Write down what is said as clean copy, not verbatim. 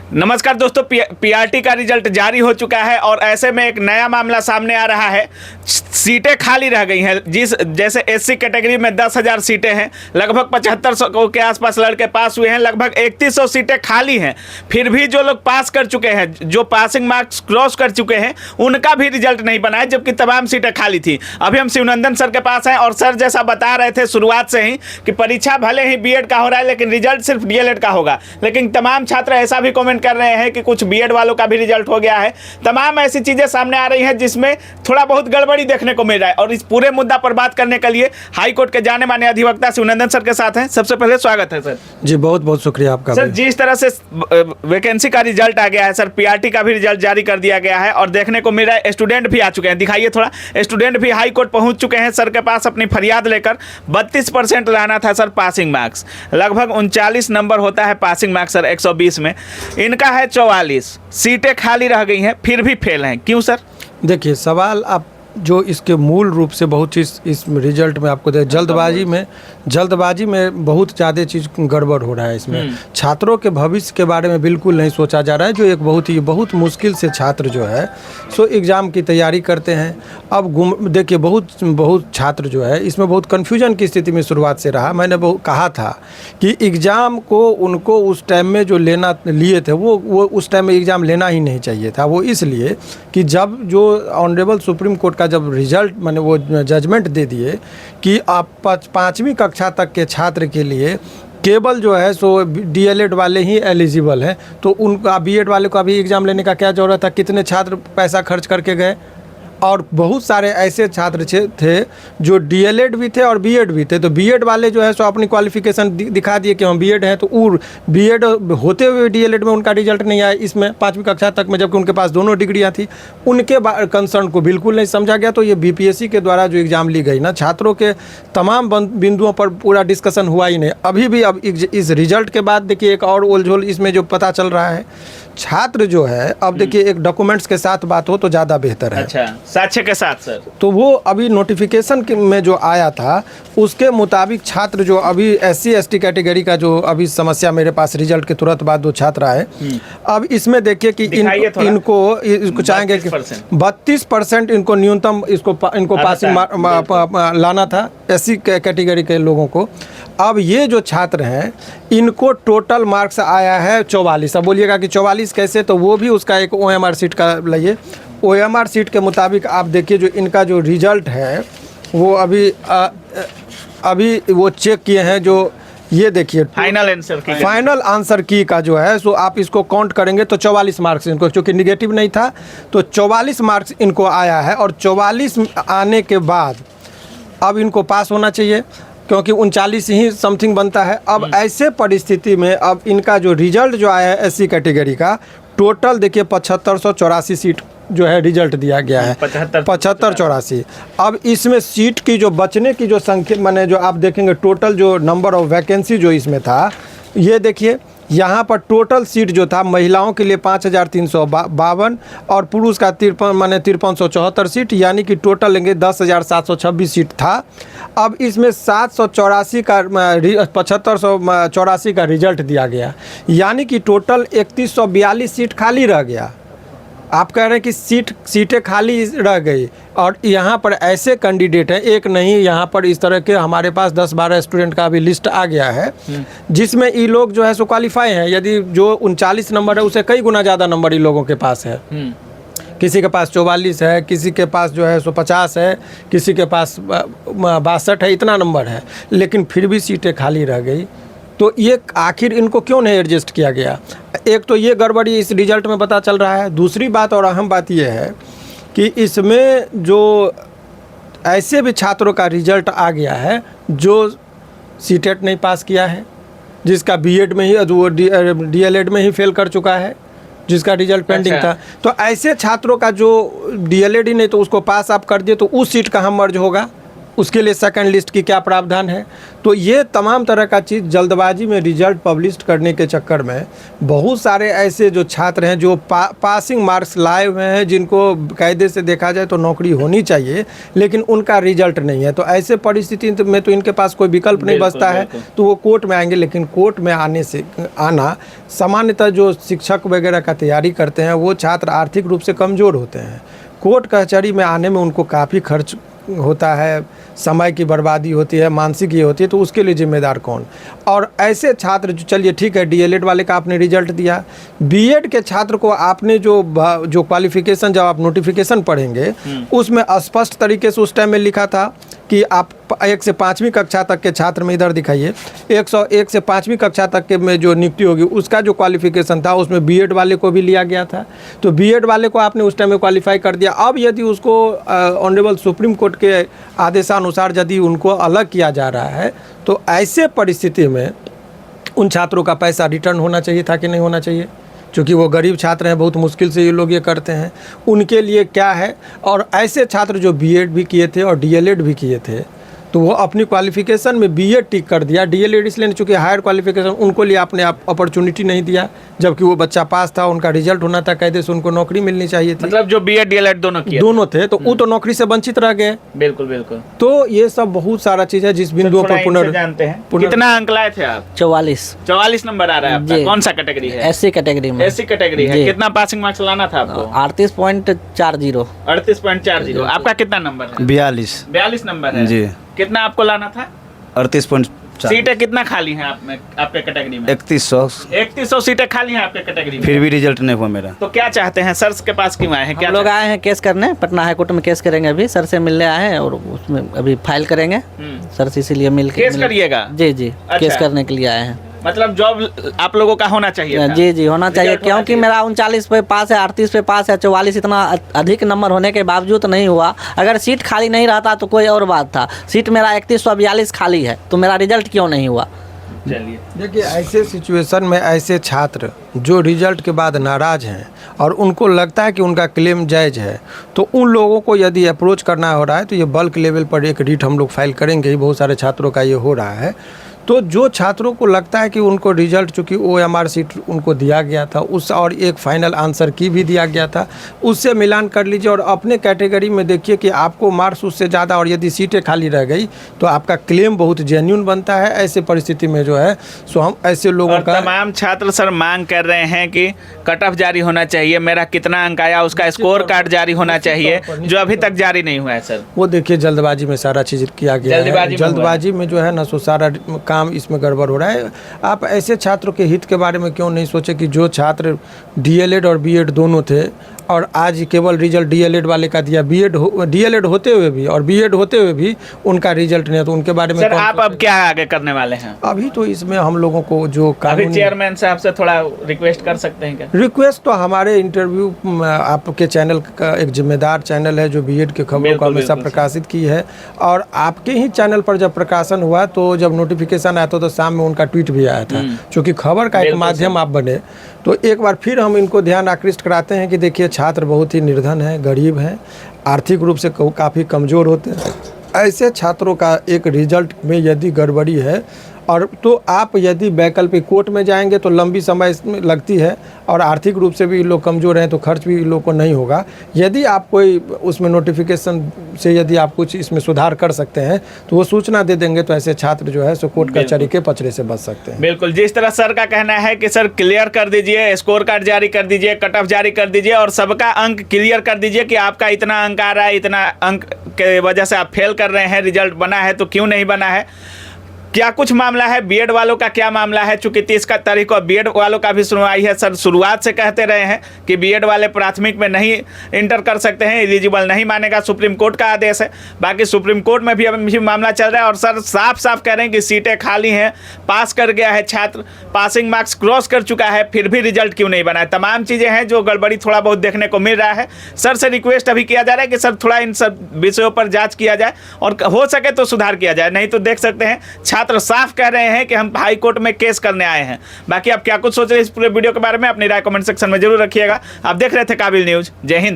नमस्कार दोस्तों, पीआरटी का रिजल्ट जारी हो चुका है और ऐसे में एक नया मामला सामने आ रहा है। सीटें खाली रह गई हैं। जैसे एससी कैटेगरी में 10,000 सीटें हैं, लगभग 7500 के आसपास लड़के पास हुए हैं, लगभग 3100 सीटें खाली हैं। फिर भी जो लोग पास कर चुके हैं, जो पासिंग मार्क्स क्रॉस कर चुके हैं, उनका भी रिजल्ट नहीं बना है, जबकि तमाम सीटें खाली थी। अभी हम शिवनंदन सर के पास हैं और सर जैसा बता रहे थे शुरुआत से ही कि परीक्षा भले ही बीएड का हो रहा है, लेकिन रिजल्ट सिर्फ डीएलएड का होगा। लेकिन तमाम छात्र ऐसा भी कमेंट कर रहे हैं कि कुछ बीएड वालों का भी रिजल्ट हो गया है। तमाम ऐसी चीजें सामने आ रही हैं जिसमें थोड़ा बहुत गड़बड़ी देखने को मिल रहा है। और इस पूरे मुद्दा पर बात करने के लिए हाई कोर्ट के जाने माने अधिवक्ता शिवनंदन सर के साथ हैं। सबसे पहले स्वागत है सर। जी बहुत बहुत शुक्रिया आपका सर। जिस तरह से वैकेंसी का रिजल्ट आ गया है सर, पीआरटी का भी रिजल्ट जारी कर दिया गया है और देखने को मिल रहा है स्टूडेंट भी आ चुके हैं। दिखाइए थोड़ा, स्टूडेंट भी हाई कोर्ट पहुंच चुके हैं सर के पास अपनी फरियाद लेकर। 32% लाना था सर पासिंग मार्क्स, लगभग 39 नंबर होता है पासिंग मार्क्स सर 120 में, इनका है 44। सीटें खाली रह गई हैं, फिर भी फेल हैं, क्यों सर? देखिए, सवाल आप जो इसके मूल रूप से बहुत चीज़ इस रिजल्ट में आपको जल्दबाजी में बहुत ज़्यादा चीज़ गड़बड़ हो रहा है। इसमें छात्रों के भविष्य के बारे में बिल्कुल नहीं सोचा जा रहा है। जो एक बहुत मुश्किल से छात्र जो है सो एग्ज़ाम की तैयारी करते हैं। अब देखिए, बहुत छात्र जो है इसमें बहुत कन्फ्यूजन की स्थिति में शुरुआत से रहा। मैंने कहा था कि एग्ज़ाम को उनको उस टाइम में जो लिए थे वो उस टाइम में एग्ज़ाम लेना ही नहीं चाहिए था। वो इसलिए कि जब जो ऑनरेबल सुप्रीम कोर्ट का जब रिजल्ट मैंने वो जजमेंट दे दिए कि आप 5वीं कक्षा तक के छात्र के लिए केवल जो है सो डीएलएड वाले ही एलिजिबल हैं, तो उनका बीएड वाले को अभी एग्ज़ाम लेने का क्या ज़रूरत था? कितने छात्र पैसा खर्च करके गए। और बहुत सारे ऐसे छात्र थे जो डीएलएड भी थे और बीएड भी थे। तो बीएड वाले जो है सो अपनी क्वालिफिकेशन दिखा दिए कि हम बीएड हैं, तो बीएड होते हुए डीएलएड में उनका रिजल्ट नहीं आया इसमें 5वीं कक्षा तक में, जबकि उनके पास दोनों डिग्रियां थी। उनके कंसर्न को बिल्कुल नहीं समझा गया। तो ये बीपीएससी के द्वारा जो एग्ज़ाम ली गई ना, छात्रों के तमाम बिंदुओं पर पूरा डिस्कशन हुआ ही नहीं। अभी भी अब इस रिजल्ट के बाद देखिए एक और ओलझोल इसमें जो पता चल रहा है, छात्र जो है अब देखिए एक डॉक्यूमेंट्स के साथ बात हो तो ज़्यादा बेहतर है। अच्छा, साक्ष्य के साथ सर। तो वो अभी नोटिफिकेशन में जो आया था उसके मुताबिक छात्र जो अभी एससी एसटी कैटेगरी का जो अभी समस्या मेरे पास रिजल्ट के तुरंत बाद दो छात्र आए। अब इसमें देखिए कि इनको चाहेंगे कि 32% इनको न्यूनतम इनको पासिंग लाना था एससी कैटेगरी के लोगों को। अब ये जो छात्र हैं इनको टोटल मार्क्स आया है 44। अब बोलिएगा कि 44 कैसे, तो वो भी उसका एक ओएमआर सीट का लाइए। ओएमआर सीट के मुताबिक आप देखिए जो इनका जो रिजल्ट है वो अभी वो चेक किए हैं। जो ये देखिए फाइनल आंसर की का जो है सो आप इसको काउंट करेंगे तो 44 मार्क्स इनको, क्योंकि निगेटिव नहीं था तो 44 मार्क्स इनको आया है। और 44 आने के बाद अब इनको पास होना चाहिए, क्योंकि 39 ही समथिंग बनता है। अब ऐसे परिस्थिति में अब इनका जो रिजल्ट जो आया है एससी कैटेगरी का, टोटल देखिए 7584 सीट जो है रिजल्ट दिया गया है, 7584। अब इसमें सीट की जो बचने की जो संख्या माने जो आप देखेंगे टोटल जो नंबर ऑफ वैकेंसी जो इसमें था, ये देखिए यहाँ पर टोटल सीट जो था महिलाओं के लिए 5352 और पुरुष का 5374 सीट, यानी कि टोटल लेंगे 10,726 सीट था। अब इसमें 784 का 7584 का रिजल्ट दिया गया, यानी कि टोटल 3142 सीट खाली रह गया। आप कह रहे हैं कि सीटें खाली रह गई और यहाँ पर ऐसे कैंडिडेट हैं, एक नहीं यहाँ पर इस तरह के हमारे पास 10-12 स्टूडेंट का भी लिस्ट आ गया है, जिसमें ये लोग जो है सो क्वालिफाई हैं। यदि जो 39 नंबर है उसे कई गुना ज़्यादा नंबर इन लोगों के पास है। किसी के पास 44 है, किसी के पास जो है सो 50 है, किसी के पास 62 है, इतना नंबर है, लेकिन फिर भी सीटें खाली रह गई। तो ये आखिर इनको क्यों नहीं एडजस्ट किया गया? एक तो ये गड़बड़ी इस रिजल्ट में पता चल रहा है। दूसरी बात और अहम बात ये है कि इसमें जो ऐसे भी छात्रों का रिजल्ट आ गया है जो सीटेट नहीं पास किया है, जिसका बीएड में ही डीएलएड में ही फेल कर चुका है, जिसका रिजल्ट पेंडिंग था। तो ऐसे छात्रों का जो डीएलएड ही नहीं तो उसको पास आप कर दिए तो उस सीट कहाँ मर्ज होगा? उसके लिए सेकंड लिस्ट की क्या प्रावधान है। तो ये तमाम तरह का चीज़ जल्दबाजी में रिजल्ट पब्लिश करने के चक्कर में बहुत सारे ऐसे जो छात्र हैं जो पासिंग मार्क्स लाए हुए हैं, जिनको कायदे से देखा जाए तो नौकरी होनी चाहिए, लेकिन उनका रिजल्ट नहीं है। तो ऐसे परिस्थिति में तो इनके पास कोई विकल्प नहीं बचता है, तो वो कोर्ट में आएंगे। लेकिन कोर्ट में आना सामान्यतः जो शिक्षक वगैरह का तैयारी करते हैं वो छात्र आर्थिक रूप से कमज़ोर होते हैं। कोर्ट कचहरी में आने में उनको काफ़ी खर्च होता है, समय की बर्बादी होती है, मानसिक ये होती है, तो उसके लिए जिम्मेदार कौन। और ऐसे छात्र जो, चलिए ठीक है, डीएलएड वाले का आपने रिजल्ट दिया, बीएड के छात्र को आपने जो क्वालिफिकेशन, जब आप नोटिफिकेशन पढ़ेंगे उसमें स्पष्ट तरीके से उस टाइम में लिखा था कि आप 1 से 5वीं कक्षा तक के छात्र में, इधर दिखाइए, 101 से 5वीं कक्षा तक के में जो नियुक्ति होगी उसका जो क्वालिफिकेशन था उसमें बीएड वाले को भी लिया गया था। तो बीएड वाले को आपने उस टाइम में क्वालिफाई कर दिया। अब यदि उसको ऑनरेबल सुप्रीम कोर्ट के आदेशानुसार यदि उनको अलग किया जा रहा है, तो ऐसे परिस्थिति में उन छात्रों का पैसा रिटर्न होना चाहिए था कि नहीं होना चाहिए? क्योंकि वो गरीब छात्र हैं, बहुत मुश्किल से ये लोग ये करते हैं, उनके लिए क्या है। और ऐसे छात्र जो बीएड भी किए थे और डीएलएड भी किए थे, तो वो अपनी क्वालिफिकेशन में बीएड टिक कर दिया, डीएलएड इसलिए चूँकि हायर क्वालिफिकेशन, उनको लिए आपने अपॉर्चुनिटी नहीं दिया, जबकि वो बच्चा पास था, उनका रिजल्ट होना था, कायदे से उनको नौकरी मिलनी चाहिए थी। मतलब जो बीएड डीएलएड दोनों थे, तो वो तो नौकरी से वंचित रह गए। बिल्कुल बिल्कुल। तो ये सब बहुत सारा चीज़ है जिस बिंदुओं पर जानते हैं। कितना अंक लाए थे आप? 44 नंबर आ रहा है आपका। कौन सा कैटेगरी है? एससी कैटेगरी में। एससी कैटेगरी है। कितना पासिंग मार्क्स लाना था आपको? 38.40। 38.40। आपका कितना नंबर है? 42 नंबर है जी। कितना आपको लाना था? 38.4। सीटें कितना खाली हैं आपके कैटेगरी में? 3100 सीटें खाली हैं आपके कैटेगरी में। फिर भी रिजल्ट नहीं हुआ मेरा। तो क्या चाहते हैं? सर के पास क्यों आए हैं? क्या हम लोग आए हैं केस करने, पटना हाई कोर्ट में केस करेंगे। अभी सर से मिलने आए हैं और उसमें अभी फाइल करेंगे सर से, इसीलिए केस करिएगा? जी जी। अच्छा। केस करने के लिए आए हैं। मतलब जॉब आप लोगों का होना चाहिए था? जी जी होना चाहिए, क्योंकि मेरा 39 पे पास है, 38 पे पास है, 44 इतना अधिक नंबर होने के बावजूद नहीं हुआ। अगर सीट खाली नहीं रहता तो कोई और बात था। सीट मेरा 3142 खाली है, तो मेरा रिजल्ट क्यों नहीं हुआ? चलिए देखिए, ऐसे सिचुएशन में ऐसे छात्र जो रिजल्ट के बाद नाराज़ हैं और उनको लगता है कि उनका क्लेम जायज़ है, तो उन लोगों को यदि अप्रोच करना हो रहा है तो ये बल्क लेवल पर एक रीट हम लोग फाइल करेंगे। बहुत सारे छात्रों का ये हो रहा है। तो जो छात्रों को लगता है कि उनको रिजल्ट, चूँकि OMR सीट उनको दिया गया था उस, और एक फाइनल आंसर की भी दिया गया था, उससे मिलान कर लीजिए और अपने कैटेगरी में देखिए कि आपको मार्क्स उससे ज़्यादा, और यदि सीटें खाली रह गई तो आपका क्लेम बहुत जेन्युइन बनता है। ऐसे परिस्थिति में जो है सो हम ऐसे लोगों का, तमाम छात्र सर मांग कर रहे हैं कि कट ऑफ जारी होना चाहिए, मेरा कितना अंक आया उसका स्कोर कार्ड जारी होना चाहिए, जो अभी तक जारी नहीं हुआ है सर। वो देखिए जल्दबाजी में सारा चीज़ किया गया है। जल्दबाजी में जो है ना सो सारा इसमें गड़बड़ हो रहा है। आप ऐसे छात्रों के हित के बारे में क्यों नहीं सोचे कि जो छात्र डीएलएड और बीएड दोनों थे और आज केवल रिजल्ट डीएलएड वाले का दिया, डीएलएड होते हुए भी और बीएड होते हुए भी उनका रिजल्ट नहीं है, तो उनके बारे में सर आप अब क्या आगे करने वाले हैं? अभी तो इसमें हम लोगों को जो अभी चेयरमैन साहब से थोड़ा रिक्वेस्ट कर सकते हैं क्या? रिक्वेस्ट तो हमारे इंटरव्यू, आपके चैनल का एक जिम्मेदार चैनल है जो बीएड के खबरों को हमेशा प्रकाशित की है, और आपके ही चैनल पर जब प्रकाशन हुआ तो जब नोटिफिकेशन आया तो शाम में उनका ट्वीट भी आया था। चूँकि खबर का एक माध्यम आप बने, तो एक बार फिर हम इनको ध्यान आकृष्ट कराते हैं कि देखिए छात्र बहुत ही निर्धन है, गरीब हैं, आर्थिक रूप से काफ़ी कमज़ोर होते हैं। ऐसे छात्रों का एक रिजल्ट में यदि गड़बड़ी है और तो आप यदि वैकल्पिक कोर्ट में जाएंगे तो लंबी समय इसमें लगती है, और आर्थिक रूप से भी लोग कमज़ोर हैं तो खर्च भी लोग को नहीं होगा। यदि आप कोई उसमें नोटिफिकेशन से यदि आप कुछ इसमें सुधार कर सकते हैं तो वो सूचना दे देंगे, तो ऐसे छात्र जो है सो कोर्ट कचहरी के पचड़े से बच सकते हैं। बिल्कुल, जिस तरह सर का कहना है कि सर क्लियर कर दीजिए, स्कोर कार्ड जारी कर दीजिए, कट ऑफ जारी कर दीजिए और सबका अंक क्लियर कर दीजिए कि आपका इतना अंक आ रहा है, इतना अंक के वजह से आप फेल कर रहे हैं, रिजल्ट बना है तो क्यों नहीं बना है, क्या कुछ मामला है, बीएड वालों का क्या मामला है। चूंकि 30 तारीख को बीएड वालों का भी सुनवाई है। सर शुरुआत से कहते रहे हैं कि बीएड वाले प्राथमिक में नहीं इंटर कर सकते हैं, एलिजिबल नहीं मानेगा, सुप्रीम कोर्ट का आदेश है। बाकी सुप्रीम कोर्ट में भी अभी मामला चल रहा है और सर साफ साफ कह रहे हैं कि सीटें खाली हैं, पास कर गया है छात्र, पासिंग मार्क्स क्रॉस कर चुका है, फिर भी रिजल्ट क्यों नहीं बना है। तमाम चीज़ें हैं जो गड़बड़ी थोड़ा बहुत देखने को मिल रहा है। सर से रिक्वेस्ट अभी किया जा रहा है कि सर थोड़ा इन सब विषयों पर जाँच किया जाए और हो सके तो सुधार किया जाए, नहीं तो देख सकते हैं छात्र साफ कह रहे हैं कि हम हाई कोर्ट में केस करने आए हैं। बाकी आप क्या कुछ सोच रहे हैं इस पूरे वीडियो के बारे में, अपनी राय कमेंट सेक्शन में जरूर रखिएगा। आप देख रहे थे काबिल न्यूज़। जय हिंद।